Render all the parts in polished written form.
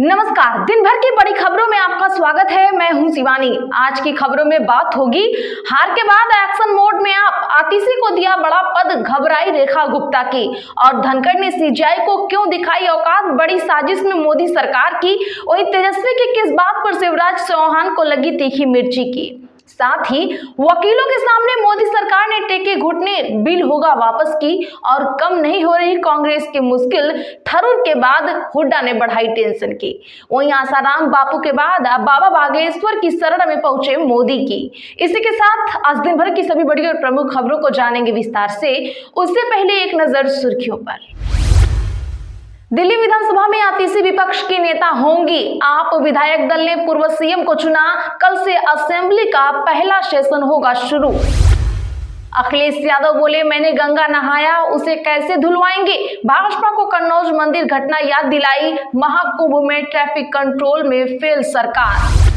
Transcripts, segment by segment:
नमस्कार, दिन भर की बड़ी खबरों में आपका स्वागत है। मैं हूं शिवानी। आज की खबरों में बात होगी हार के बाद एक्शन मोड में आप आतिशी को दिया बड़ा पद, घबराई रेखा गुप्ता की, और धनखड़ ने सीजीआई को क्यों दिखाई औकात, बड़ी साजिश में मोदी सरकार की। वहीं तेजस्वी की किस बात पर शिवराज चौहान को लगी तीखी मिर्ची की। साथ ही वकीलों के सामने मोदी सरकार ने टेके घुटने, बिल होगा वापस की, और कम नहीं हो रही कांग्रेस की मुश्किल, थरूर के बाद हुड्डा ने बढ़ाई टेंशन की। वहीं आसाराम बापू के बाद अब बाबा बागेश्वर की शरण में पहुंचे मोदी की। इसी के साथ आज दिन भर की सभी बड़ी और प्रमुख खबरों को जानेंगे विस्तार से। उससे पहले एक नजर सुर्खियों पर। दिल्ली विधानसभा में आतिशी विपक्ष की नेता होंगी। आप विधायक दल ने पूर्व सीएम को चुना। कल से असेंबली का पहला सेशन होगा शुरू। अखिलेश यादव बोले, मैंने गंगा नहाया, उसे कैसे धुलवाएंगे। भाजपा को कन्नौज मंदिर घटना याद दिलाई। महाकुंभ में ट्रैफिक कंट्रोल में फेल सरकार।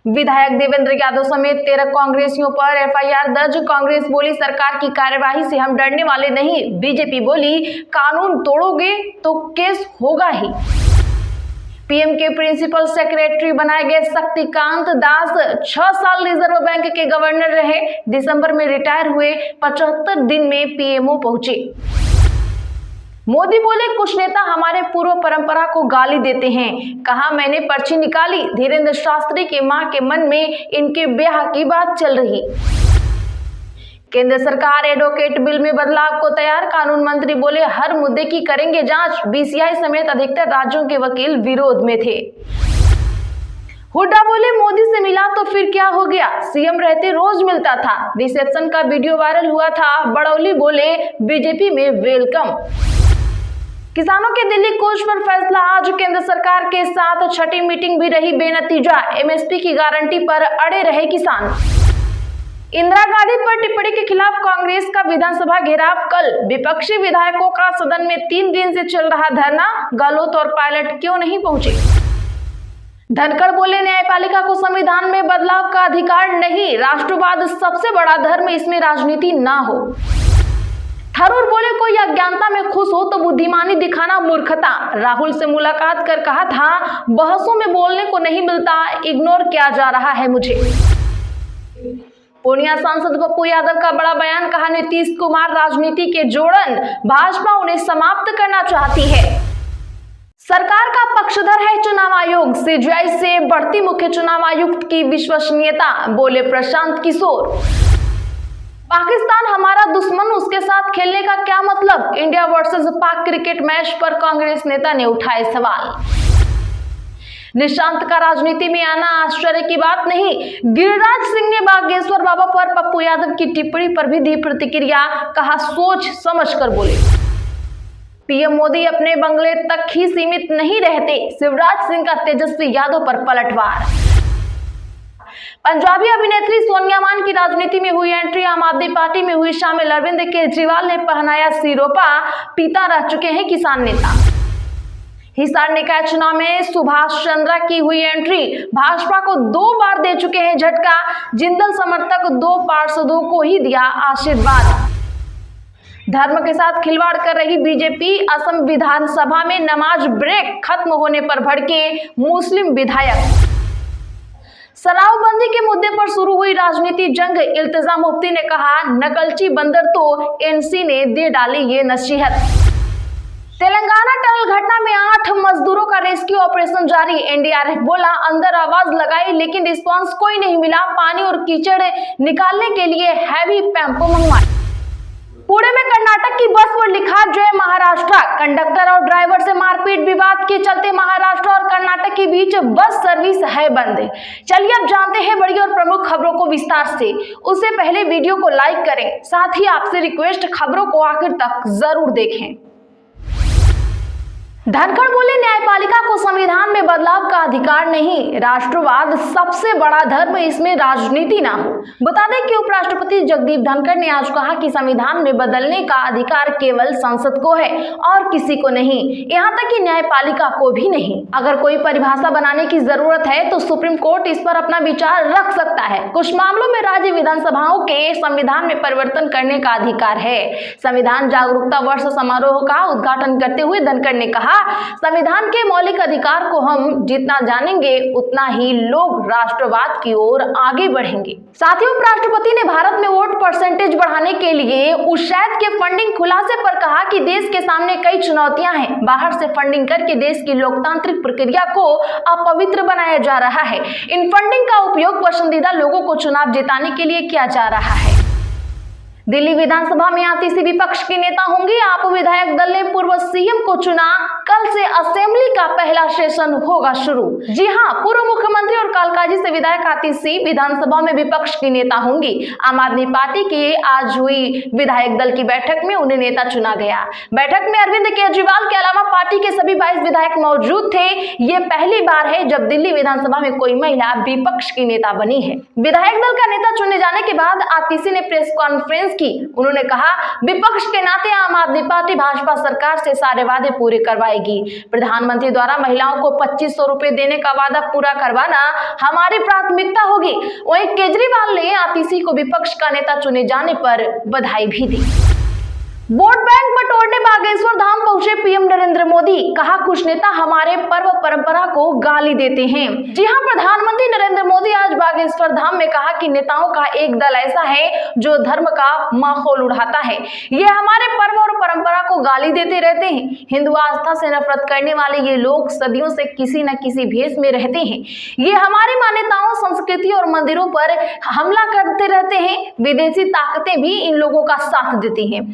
विधायक देवेंद्र यादव समेत 13 कांग्रेसियों पर एफआईआर दर्ज। कांग्रेस बोली, सरकार की कार्यवाही से हम डरने वाले नहीं। बीजेपी बोली, कानून तोड़ोगे तो केस होगा ही। पीएम के प्रिंसिपल सेक्रेटरी बनाए गए शक्तिकांत दास 6 साल रिजर्व बैंक के गवर्नर रहे। दिसंबर में रिटायर हुए। 75 दिन में पीएमओ पहुंचे। मोदी बोले, कुछ नेता हमारे पूर्व परंपरा को गाली देते हैं। कहा, मैंने पर्ची निकाली। धीरेन्द्र शास्त्री के मां के मन में इनके ब्याह की बात चल रही। केंद्र सरकार एडवोकेट बिल में बदलाव को तैयार। कानून मंत्री बोले, हर मुद्दे की करेंगे जांच। बीसीआई समेत अधिकतर राज्यों के वकील विरोध में थे। हुड्डा बोले, मोदी से मिला तो फिर क्या हो गया, सीएम रहते रोज मिलता था। रिसेप्शन का वीडियो वायरल हुआ था। बड़ौली बोले, बीजेपी में वेलकम। किसानों के दिल्ली कूच पर फैसला आज। केंद्र सरकार के साथ छठी मीटिंग भी रही बेनतीजा। एमएसपी की गारंटी पर अड़े रहे किसान। इंदिरा गांधी पर टिप्पणी के खिलाफ कांग्रेस का विधानसभा घेराव कल। विपक्षी विधायकों का सदन में 3 दिन से चल रहा धरना। गहलोत और पायलट क्यों नहीं पहुंचे। धनखड़ बोले, न्यायपालिका को संविधान में बदलाव का अधिकार नहीं। राष्ट्रवाद सबसे बड़ा धर्म, इसमें राजनीति ना हो। थरूर बोले, कोई अज्ञानता में खुश हो तो बुद्धिमानी दिखाना मूर्खता। राहुल से मुलाकात कर कहा था, बहसों में बोलने को नहीं मिलता, इग्नोर किया जा रहा है मुझे। पूर्णिया सांसद पप्पू यादव का बड़ा बयान। कहा, नीतीश कुमार राजनीति के जोड़न, भाजपा उन्हें समाप्त करना चाहती है। सरकार का पक्षधर है चुनाव आयोग। सीजीआई से बढ़ती मुख्य चुनाव आयुक्त की विश्वसनीयता, बोले प्रशांत किशोर। पाकिस्तान हमारा दुश्मन, उसके साथ खेलने का क्या मतलब। इंडिया वर्सेस पाक क्रिकेट मैच पर कांग्रेस नेता ने उठाए सवाल। निशांत का राजनीति में आना आश्चर्य की बात नहीं। गिरिराज सिंह ने बागेश्वर बाबा पर पप्पू यादव की टिप्पणी पर भी दी प्रतिक्रिया। कहा, सोच समझ कर बोले। पीएम मोदी अपने बंगले तक ही सीमित नहीं रहते। शिवराज सिंह का तेजस्वी यादव पर पलटवार। पंजाबी अभिनेत्री सोनिया मान की राजनीति में हुई एंट्री। आम आदमी पार्टी में हुई शामिल। अरविंद केजरीवाल ने पहनाया सिरोपा। पिता रह चुके हैं किसान नेता। हिसार निकाय चुनाव में सुभाष चंद्रा की हुई एंट्री। भाजपा को 2 बार दे चुके हैं झटका। जिंदल समर्थक 2 पार्षदों को ही दिया आशीर्वाद। धर्म के साथ खिलवाड़ कर रही बीजेपी। असम विधानसभा में नमाज ब्रेक खत्म होने पर भड़के मुस्लिम विधायक। शराबबंदी के मुद्दे पर शुरू हुई राजनीति जंग। इल्तिजा मुफ्ती ने कहा, नकलची बंदर तो एनसी ने दे डाली ये नसीहत। तेलंगाना टनल घटना में 8 मजदूरों का रेस्क्यू ऑपरेशन जारी। एनडीआरएफ बोला, अंदर आवाज लगाई लेकिन रिस्पांस कोई नहीं मिला। पानी और कीचड़ निकालने के लिए हैवी पैम्पो मंगवाए। पुणे में कर्नाटक की बस पर लिखा, जय महाराष्ट्र। कंडक्टर और ड्राइवर से मारपीट, विवाद के चलते महाराष्ट्र और कर्नाटक के बीच बस सर्विस है बंद। चलिए अब जानते हैं बड़ी और प्रमुख खबरों को विस्तार से। उससे पहले वीडियो को लाइक करें। साथ ही आपसे रिक्वेस्ट, खबरों को आखिर तक जरूर देखें। धनखड़ बोले, न्यायपालिका को संविधान में बदलाव का अधिकार नहीं, राष्ट्रवाद सबसे बड़ा धर्म, इसमें राजनीति ना हो। बता दें कि उपराष्ट्रपति जगदीप धनखड़ ने आज कहा कि संविधान में बदलने का अधिकार केवल संसद को है और किसी को नहीं, यहाँ तक कि न्यायपालिका को भी नहीं। अगर कोई परिभाषा बनाने की जरूरत है तो सुप्रीम कोर्ट इस पर अपना विचार रख सकता है। कुछ मामलों में राज्य विधानसभाओं के संविधान में परिवर्तन करने का अधिकार है। संविधान जागरूकता वर्ष समारोह का उद्घाटन करते हुए धनखड़ ने कहा, संविधान के मौलिक अधिकार को हम जितना जानेंगे उतना ही लोग राष्ट्रवाद की ओर आगे बढ़ेंगे। साथ ही उपराष्ट्रपति ने भारत में वोट परसेंटेज बढ़ाने के लिए उषैद के फंडिंग खुलासे पर कहा कि देश के सामने कई चुनौतियां हैं। बाहर से फंडिंग करके देश की लोकतांत्रिक प्रक्रिया को अपवित्र बनाया जा रहा है। इन फंडिंग का उपयोग पसंदीदा लोगों को चुनाव जिताने के लिए किया जा रहा है। दिल्ली विधानसभा में आतिशी विपक्ष के नेता होंगे। आप विधायक दल ने पूर्व सीएम को चुना। कल से असेंबली का पहला सेशन होगा शुरू। जी हां, पूर्व मुख्यमंत्री और कालकाजी से विधायक आतिशी विधानसभा में विपक्ष की नेता होंगी। आम आदमी पार्टी की आज हुई विधायक दल की बैठक में उन्हें नेता चुना गया। बैठक में अरविंद केजरीवाल के अलावा पार्टी के सभी 22 विधायक मौजूद थे। ये पहली बार है जब दिल्ली विधानसभा में कोई महिला विपक्ष की नेता बनी है। विधायक दल का नेता चुने जाने के बाद आतिशी ने प्रेस कॉन्फ्रेंस की। उन्होंने कहा, विपक्ष के नाते आम आदमी पार्टी भाजपा सरकार से सारे वादे पूरे करवाएगी। प्रधानमंत्री द्वारा महिलाओं को 2500 रुपए देने का वादा पूरा करवाना हमारी प्राथमिकता होगी। वहीं केजरीवाल ने आतिशी को विपक्ष का नेता चुने जाने पर बधाई भी दी। वोट बैंक बटोरने बागेश्वर धाम पहुंचे पीएम नरेंद्र मोदी। कहा, कुछ नेता हमारे पर्व परंपरा को गाली देते हैं। जी हां, प्रधानमंत्री नरेंद्र मोदी आज बागेश्वर धाम में कहा कि नेताओं का एक दल ऐसा है जो धर्म का माहौल उड़ाता है। ये हमारे पर्व और परंपरा को गाली देते रहते हैं। हिंदू आस्था से नफरत करने वाले ये लोग सदियों से किसी न किसी भेष में रहते हैं। ये हमारी मान्यताओं, संस्कृति और मंदिरों पर हमला करते रहते हैं। विदेशी ताकतें भी इन लोगों का साथ देती हैं।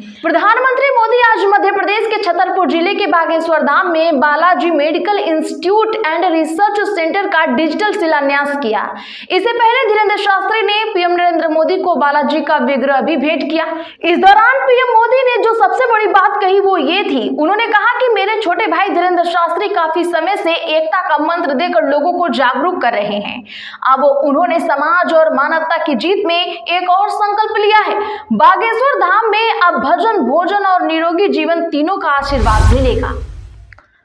प्रधानमंत्री मोदी आज मध्य प्रदेश के छतरपुर जिले के बागेश्वर धाम में Balaji medical institute and research centre का डिजिटल शिलान्यास किया। इससे पहले धीरेन्द्र शास्त्री ने पीएम नरेंद्र मोदी को बालाजी का विग्रह भी भेंट किया। इस दौरान पीएम मोदी ने जो सबसे बड़ी बात कही वो ये थी, उन्होंने कहा कि मेरे छोटे भाई धीरेन्द्र शास्त्री काफी समय से एकता का मंत्र देकर लोगों को जागरूक कर रहे हैं। अब उन्होंने समाज और मानवता की जीत में एक और संकल्प लिया है। बागेश्वर धाम में अब भजन, भोजन और निरोगी जीवन तीनों का आशीर्वाद मिलेगा।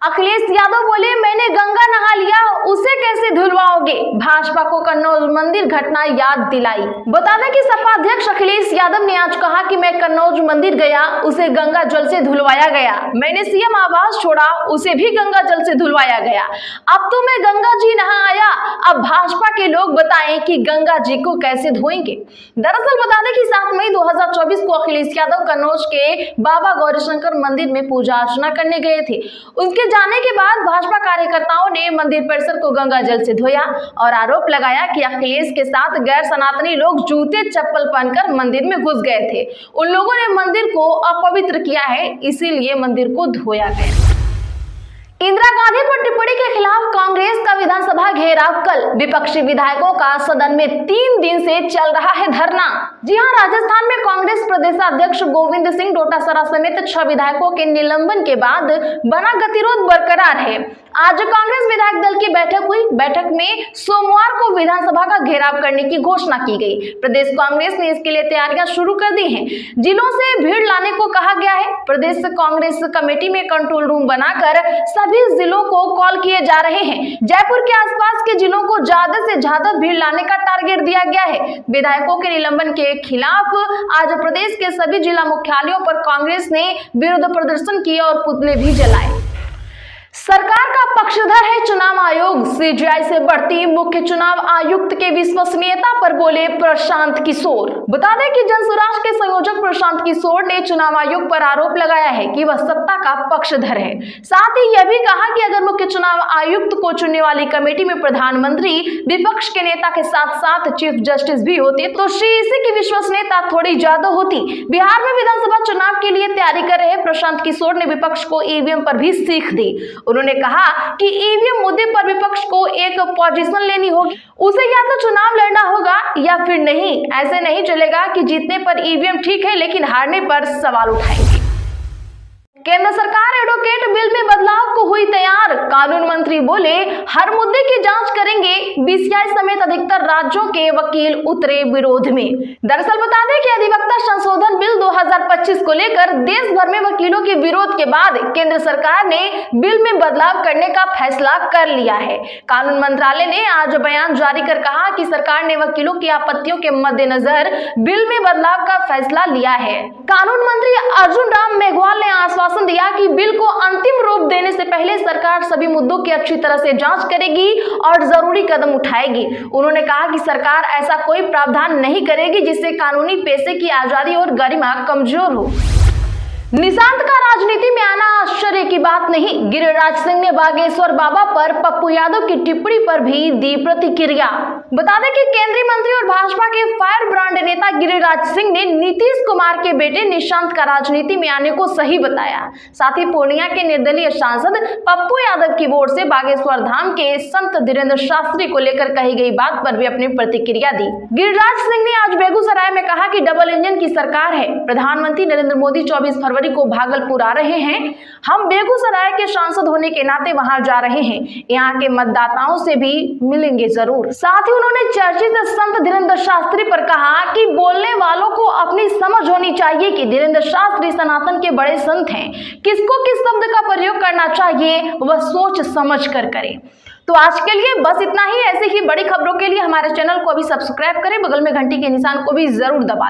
अखिलेश यादव बोले, मैंने गंगा नहा लिया, उसे कैसे धुलवाओगे? भाजपा को कन्नौज मंदिर घटना याद दिलाई। बता दें कि सपा अध्यक्ष अखिलेश यादव ने आज कहा कि मैं कन्नौज मंदिर गया, उसे गंगा जल से धुलवाया गया। मैंने सीएम आवास छोड़ा, उसे भी गंगा जल से धुलवाया गया। अब तो मैं गंगा जी नहा आया, अब भाजपा के लोग बताएं कि गंगा जी को कैसे धोएंगे। दरअसल बता दें कि 7 मई 2024 को अखिलेश यादव कन्नौज के बाबा गौरीशंकर मंदिर में पूजा अर्चना करने गए थे। उनके जाने के बाद भाजपा कार्यकर्ताओं ने मंदिर परिसर को गंगा जल से धोया और आरोप लगाया कि अखिलेश के साथ गैर सनातनी लोग जूते चप्पल पहनकर मंदिर में घुस गए थे। उन लोगों ने मंदिर को अपवित्र किया है, इसीलिए मंदिर को धोया गया। इंदिरा गांधी पर टिप्पणी के खिलाफ कांग्रेस का विधानसभा घेराव कल। विपक्षी विधायकों का सदन में 3 दिन से चल रहा है धरना। जी हां, राजस्थान में कांग्रेस प्रदेशाध्यक्ष गोविंद सिंह डोटासरा समेत 6 विधायकों के निलंबन के बाद बना गतिरोध बरकरार है। आज कांग्रेस विधायक दल की बैठक हुई। बैठक में सोमवार को विधानसभा का घेराव करने की घोषणा की गई। प्रदेश कांग्रेस ने इसके लिए तैयारियां शुरू कर दी हैं। जिलों से भीड़ लाने को कहा गया है। प्रदेश कांग्रेस कमेटी में कंट्रोल रूम बनाकर सभी जिलों को कॉल किए जा रहे हैं। जयपुर के आसपास के जिलों को ज्यादा से ज्यादा भीड़ लाने का टारगेट दिया गया है। विधायकों के निलंबन के खिलाफ आज प्रदेश के सभी जिला मुख्यालयों पर कांग्रेस ने विरोध प्रदर्शन किए और पुतले भी जलाए। सरकार का पक्षधर है चुनाव आयोग। सीजीआई से बढ़ती मुख्य चुनाव आयुक्त के विश्वसनीयता पर बोले प्रशांत किशोर। बता दें कि जनसुराज के संयोजक प्रशांत किशोर ने चुनाव आयोग पर आरोप लगाया है कि वह सत्ता का पक्षधर है। साथ ही यह भी कहा कि अगर मुख्य चुनाव आयुक्त को चुनने वाली कमेटी में प्रधानमंत्री, विपक्ष के नेता के साथ साथ चीफ जस्टिस भी होते तो सीईसी की विश्वसनीयता थोड़ी ज्यादा होती। बिहार में विधानसभा चुनाव के लिए तैयारी कर रहे प्रशांत किशोर ने विपक्ष को ईवीएम पर भी सीख दी। उन्होंने कहा कि ईवीएम मुद्दे पर विपक्ष को एक पोजीशन लेनी होगी, उसे या तो चुनाव लड़ना होगा या फिर नहीं। ऐसे नहीं चलेगा कि जीतने पर ईवीएम ठीक है लेकिन हारने पर सवाल उठाएंगे। केंद्र सरकार एडवोकेट बिल में बदलाव को हुई तैयार। कानून मंत्री बोले हर मुद्दे की जांच करेंगे। बीसीआई समेत अधिकतर राज्यों के वकील उतरे विरोध में। दरअसल बता दें कि अधिवक्ता संशोधन बिल 2025 को लेकर देश भर में वकीलों के विरोध के बाद केंद्र सरकार ने बिल में बदलाव करने का फैसला कर लिया है। कानून मंत्रालय ने आज बयान जारी कर कहा कि सरकार ने वकीलों की आपत्तियों के मद्देनजर बिल में बदलाव का फैसला लिया है। कानून मंत्री अर्जुन राम मेघवाल ने आश्वासन दिया कि बिल को अंतिम रूप देने से पहले सरकार सभी मुद्दों की अच्छी तरह से जांच करेगी और जरूरी कदम उठाएगी। उन्होंने कहा कि सरकार ऐसा कोई प्रावधान नहीं करेगी जिससे कानूनी पेशे की आजादी और गरिमा कमजोर हो। निशांत का राजनीति में आना आश्चर्य की बात नहीं। गिरिराज सिंह ने बागेश्वर बाबा पर पप्पू यादव की टिप्पणी पर भी दी प्रतिक्रिया। बता दें कि केंद्रीय मंत्री और भाजपा के फायर ब्रांड नेता गिरिराज सिंह ने नीतीश कुमार के बेटे निशांत का राजनीति में आने को सही बताया। साथ ही पूर्णिया के निर्दलीय सांसद पप्पू यादव की ओर से बागेश्वर धाम के संत धीरेन्द्र शास्त्री को लेकर कही गई बात पर भी अपनी प्रतिक्रिया दी। गिरिराज सिंह ने आज बेगूसराय में कहा कि डबल इंजन की सरकार है। प्रधानमंत्री नरेंद्र मोदी 24 फरवरी को भागलपुर आ रहे हैं। हम बेगूसराय के सांसद होने के नाते वहां जा रहे हैं। यहाँ के मतदाताओं से भी मिलेंगे जरूर। साथ ही उन्होंने चर्चित संत धीरेन्द्र शास्त्री पर कहा कि बोलने वालों को अपनी समझ होनी चाहिए कि धीरेन्द्र शास्त्री सनातन के बड़े संत हैं। किसको किस शब्द का प्रयोग करना चाहिए वह सोच समझ कर करें। तो आज के लिए बस इतना ही। ऐसे ही बड़ी खबरों के लिए हमारे चैनल को अभी सब्सक्राइब करें, बगल में घंटी के निशान को भी जरूर दबा लें।